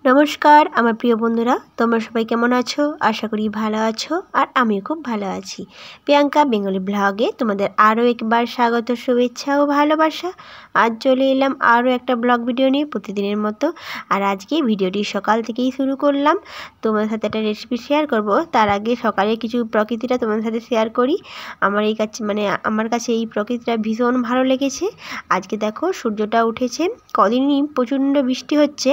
नमस्कार आमार प्रिय बंधुरा तोमरा सबाई केमन आछो आशा करी भालो आछो और आमिओ खूब भालो आछि। प्रियंका बेंगली ब्लगे तोमादेर आरो एकबार स्वागत शुभेच्छा और भालोबासा। आज चले एलाम आरो एकटा ब्लग भिडियो निये प्रतिदिनेर मतो। और आजके भिडियोटी सकाल थेकेई शुरू करलाम। तोमादेर साथे एकटा रेसिपि शेयर करब। तार आगे सकाले किछु प्रकृतिटा तोमादेर साथे शेयर करी। आमार एई काছে মানে আমার কাছে এই প্রকৃতিটা ভীষণ ভালো লেগেছে। আজকে দেখো সূর্যটা উঠেছে, কদিনই প্রচণ্ড বৃষ্টি হচ্ছে।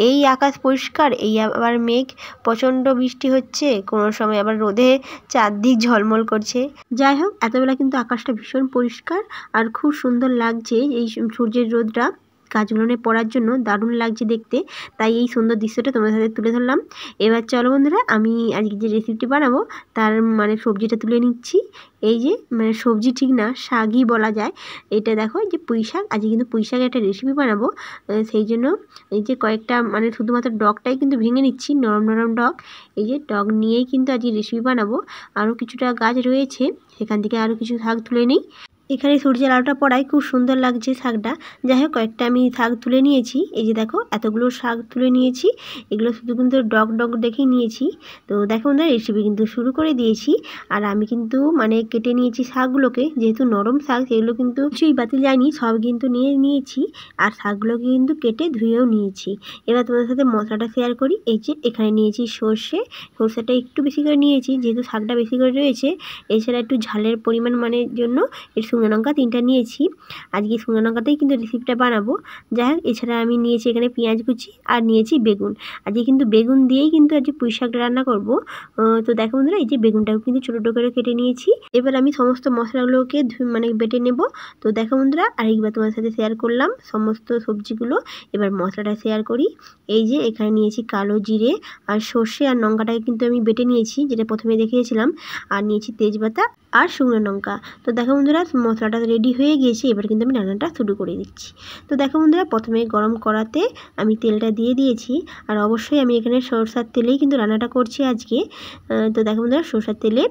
এই আকাশ পরিষ্কার, এই আবার মেঘ, প্রচণ্ড বৃষ্টি হচ্ছে, কোনো সময় আবার রোদে চারদিক ঝলমল করছে। যাই হোক, এতবেলা কিন্তু আকাশটা ভীষণ পরিষ্কার আর খুব সুন্দর লাগছে। এই সূর্যের রোদটা গাছগুলো পড়ার জন্য দারুণ লাগছে দেখতে। তাই এই সুন্দর দৃশ্যটা তোমাদের সাথে তুলে ধরলাম। এবার চলো বন্ধুরা, আমি আজকে যে রেসিপিটি বানাবো তার সবজিটা তুলে নিচ্ছি। এই যে সবজি ঠিক না, শাকই বলা যায়। এটা দেখো, যে পুঁই শাক। আজকে কিন্তু পুঁই শাকের একটা রেসিপি বানাবো। সেই জন্য এই যে কয়েকটা শুধুমাত্র ডগটাই কিন্তু ভেঙে নিচ্ছি, নরম নরম ডগ। এই যে ডগ নিয়েই কিন্তু আজকে রেসিপি বানাবো। আরও কিছুটা গাছ রয়েছে, সেখান থেকে আরও কিছু শাক তুলে নিই। এখানে সূর্যের আলোটা পড়ায় খুব সুন্দর লাগছে শাকটা। যাই হোক, কয়েকটা আমি শাক তুলে নিয়েছি। এই যে দেখো, এতগুলো শাক তুলে নিয়েছি। এগুলো শুধু কিন্তু ডগ ডগ দেখেই নিয়েছি। তো দেখো বন্ধুরা, রেসিপি কিন্তু শুরু করে দিয়েছি। আর আমি কিন্তু কেটে নিয়েছি শাকগুলোকে, যেহেতু নরম শাক সেগুলো কিন্তু কিছুই বাতিল যায়নি, সব কিন্তু নিয়েছি। আর শাকগুলোকে কিন্তু কেটে ধুয়েও নিয়েছি। এবার তোমাদের সাথে মশলাটা শেয়ার করি। এই যে এখানে নিয়েছি সর্ষেটা একটু বেশি করে নিয়েছি, যেহেতু শাকটা বেশি করে রয়েছে। এছাড়া একটু ঝালের পরিমাণ জন্য শুকনো লঙ্কা 3টা নিয়েছি। আজকে শুকনো লঙ্কাতেই কিন্তু রেসিপিটা বানাবো। যাই হোক, এছাড়া আমি নিয়েছি এখানে পেঁয়াজ কুচি আর নিয়েছি বেগুন। আজকে কিন্তু বেগুন দিয়েই কিন্তু আজকে পুঁই শাকটা রান্না করব। তো দেখো বন্ধুরা, এই যে বেগুনটাও কিন্তু ছোটো ছোটো করে কেটে নিয়েছি। এবার আমি সমস্ত মশলাগুলোকে বেটে নেব। তো দেখো বন্ধুরা, আরেকবার তোমার সাথে শেয়ার করলাম সমস্ত সবজিগুলো। এবার মশলাটা শেয়ার করি। এই যে এখানে নিয়েছি কালো জিরে আর সর্ষে আর লঙ্কাটাকে কিন্তু আমি বেটে নিয়েছি, যেটা প্রথমে দেখিয়েছিলাম। আর নিয়েছি তেজপাতা আর শুকনো লঙ্কা। তো দেখো বন্ধুরা, মশলাটা রেডি হয়ে গিয়েছে। এবার কিন্তু আমি রান্নাটা শুরু করে দিচ্ছি। তো দেখো বন্ধুরা, প্রথমে গরম কড়াতে আমি তেলটা দিয়ে দিয়েছি। আর অবশ্যই আমি এখানে সরষের তেলেই কিন্তু রান্নাটা করছি আজকে। তো দেখো বন্ধুরা, সরষের তেলে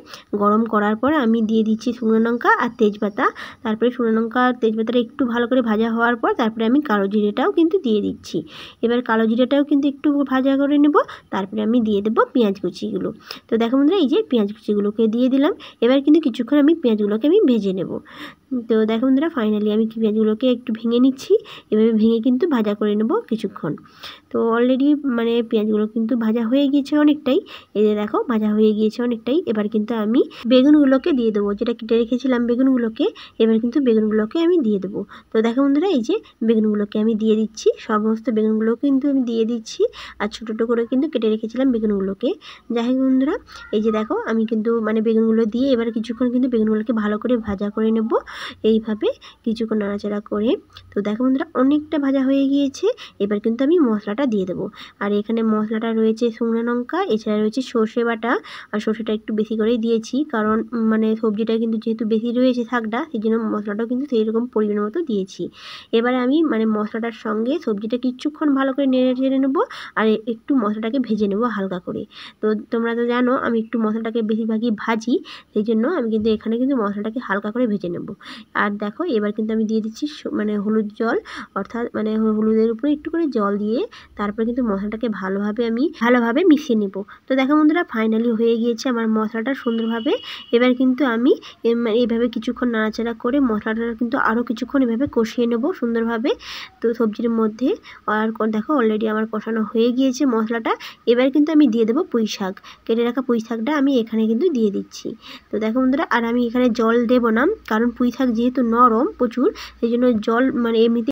গরম করার পর আমি দিয়ে দিচ্ছি শুকনো লঙ্কা আর তেজপাতা। তারপরে শুকনো লঙ্কা আর তেজপাতাটা একটু ভালো করে ভাজা হওয়ার পর তারপরে আমি কালো জিরেটাও কিন্তু দিয়ে দিচ্ছি। এবার কালো জিরেটাও কিন্তু একটু ভাজা করে নেব। তারপরে আমি দিয়ে দেবো পেঁয়াজ কুচিগুলো। তো দেখো বন্ধুরা, এই যে পেঁয়াজ কুচিগুলোকে দিয়ে দিলাম। এবার কিন্তু কিছুক্ষণ আমি পেঁয়াজগুলোকে ভেজে নেব। তো দেখো বন্ধুরা, ফাইনালি আমি পেঁয়াজগুলোকে একটু ভেঙে নিচ্ছি। এভাবে ভেঙে কিন্তু ভাজা করে নেব কিছুক্ষণ। তো অলরেডি পেঁয়াজগুলো কিন্তু ভাজা হয়ে গিয়েছে অনেকটাই। এই যে দেখো, ভাজা হয়ে গিয়েছে অনেকটাই। এবার কিন্তু আমি বেগুনগুলোকে দিয়ে দেবো, যেটা কেটে রেখেছিলাম বেগুনগুলোকে। এবার কিন্তু বেগুনগুলোকে আমি দিয়ে দেবো। তো দেখো বন্ধুরা, এই যে বেগুনগুলোকে আমি দিয়ে দিচ্ছি। সমস্ত বেগুনগুলো কিন্তু আমি দিয়ে দিচ্ছি। আর ছোটো ছোটো করে কিন্তু কেটে রেখেছিলাম বেগুনগুলোকে। যাই হোক বন্ধুরা, এই যে দেখো, আমি কিন্তু বেগুনগুলো দিয়ে এবার কিছুক্ষণ কিন্তু বেগুনগুলোকে ভালো করে ভাজা করে নেব। এইভাবে কিছুক্ষণ নাড়াচাড়া করে। তো দেখো বন্ধুরা, অনেকটা ভাজা হয়ে গিয়েছে। এবার কিন্তু আমি মশলাটা দিয়ে দেবো। আর এখানে মশলাটা রয়েছে শুকনো লঙ্কা, এছাড়া রয়েছে সর্ষে বাটা। আর সর্ষেটা একটু বেশি করেই দিয়েছি, কারণ সবজিটা কিন্তু যেহেতু বেশি রয়েছে শাকটা, সেই জন্য মশলাটাও কিন্তু সেই রকম পরিমাণ মতো দিয়েছি। এবারে আমি মশলাটার সঙ্গে সবজিটা কিছুক্ষণ ভালো করে নেড়ে চেড়ে নেবো। আর একটু মশলাটাকে ভেজে নেবো হালকা করে। তো তোমরা তো জানো আমি একটু মশলাটাকে বেশিরভাগই ভাজি, সেই জন্য আমি কিন্তু এখানে কিন্তু মশলাটাকে হালকা করে ভেজে নেব। আর দেখো, এবার কিন্তু আমি দিয়ে দিচ্ছি হলুদ জল, অর্থাৎ হলুদের উপরে একটু করে জল দিয়ে তারপরে কিন্তু মশলাটাকে ভালোভাবে মিশিয়ে নেব। তো দেখো বন্ধুরা, ফাইনালি হয়ে গিয়েছে আমার মশলাটা সুন্দরভাবে। এবার কিন্তু আমি এইভাবে কিছুক্ষণ নাড়াচাড়া করে মশলাটা কিন্তু আরও কিছুক্ষণ এভাবে কষিয়ে নেব সুন্দরভাবে। তো সবজির মধ্যে আর দেখো, অলরেডি আমার কষানো হয়ে গিয়েছে মশলাটা। এবার কিন্তু আমি দিয়ে দেবো পুঁই শাক, কেটে রাখা পুঁই শাকটা আমি এখানে কিন্তু দিয়ে দিচ্ছি। তো দেখো বন্ধুরা, আর আমি এখানে জল দেব না, কারণ পুঁই শাক যেহেতু নরম প্রচুর, সেই জন্য জল এমনিতে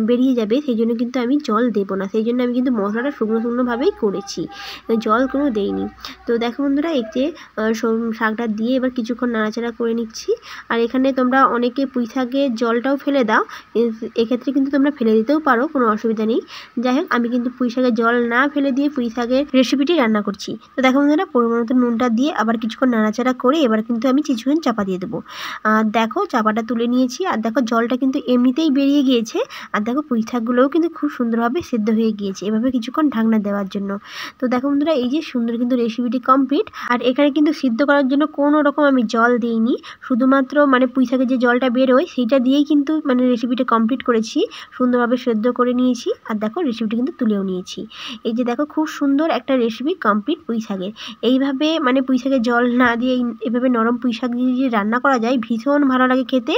বেরিয়ে যাবে, সেই জন্য কিন্তু আমি জল দেব না। সেই জন্য আমি কিন্তু মশলাটা শুকনোভাবেই করেছি, জল কোনো দেইনি। তো দেখো বন্ধুরা, এই যে শাকটা দিয়ে এবার কিছুক্ষণ নাড়াচাড়া করে নিচ্ছি। আর এখানে তোমরা অনেকে পুঁই শাকের জলটাও ফেলে দাও, এক্ষেত্রে কিন্তু তোমরা ফেলে দিতেও পারো, কোনো অসুবিধা নেই। যাই হোক, আমি কিন্তু পুঁই শাকের জল না ফেলে দিয়ে পুঁই শাকের রেসিপিটি রান্না করছি। তো দেখো বন্ধুরা, পরিমাণ মতো নুনটা দিয়ে আবার কিছুক্ষণ নাড়াচাড়া করে এবার কিন্তু আমি আমি কিছুক্ষণ চাপা দিয়ে দেবো। দেখো চাপাটা তুলে নিয়েছি, আর দেখো জলটা কিন্তু এমনিতেই বেরিয়ে গিয়েছে। আর দেখো পুঁই শাকগুলোও কিন্তু খুব সুন্দরভাবে সেদ্ধ হয়ে গিয়েছে এভাবে কিছুক্ষণ ঢাকনা দেওয়ার জন্য। তো দেখো বন্ধুরা, এই যে সুন্দর কিন্তু রেসিপিটি কমপ্লিট। আর এখানে কিন্তু সিদ্ধ করার জন্য কোনো রকম আমি জল দিইনি, শুধুমাত্র মানে পুঁই শাকের যে জলটা বেরোয় সেইটা দিয়েই কিন্তু মানে রেসিপিটা কমপ্লিট করেছি, সুন্দরভাবে সেদ্ধ করে নিয়েছি। আর দেখো রেসিপিটা কিন্তু তুলেও নিয়েছি। এই যে দেখো খুব সুন্দর একটা রেসিপি কমপ্লিট পুঁই শাকের। এইভাবে মানে পুঁই শাকের জল না দিয়ে এভাবে নরম পুঁই শাক দিয়ে যদি রান্না করা যায় ভীষণ ভালো লাগে খেতে।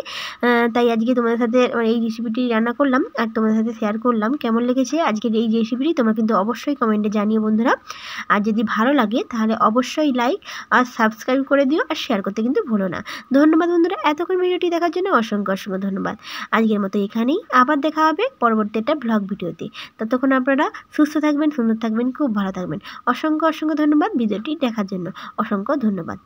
তাই আজকে তোমাদের সাথে এই রেসিপিটি রান্না করলাম আর তোমাদের সাথে শেয়ার করলাম। কেমন লেগেছে আজকের এই রেসিপিটি তোমরা কিন্তু অবশ্যই কমেন্টে জানিও বন্ধুরা। আর যদি ভালো লাগে তাহলে অবশ্যই লাইক আর সাবস্ক্রাইব করে দিও, আর শেয়ার করতে কিন্তু ভুলো না। ধন্যবাদ বন্ধুরা, এতক্ষণ ভিডিওটি দেখার জন্য অসংখ্য অসংখ্য ধন্যবাদ। আজকের মতো এখানেই, আবার দেখা হবে পরবর্তী একটা ব্লগ ভিডিওতে। ততক্ষণ আপনারা সুস্থ থাকবেন, সুন্দর থাকবেন, খুব ভালো থাকবেন। অসংখ্য অসংখ্য ধন্যবাদ ভিডিওটি দেখার জন্য, অসংখ্য ধন্যবাদ।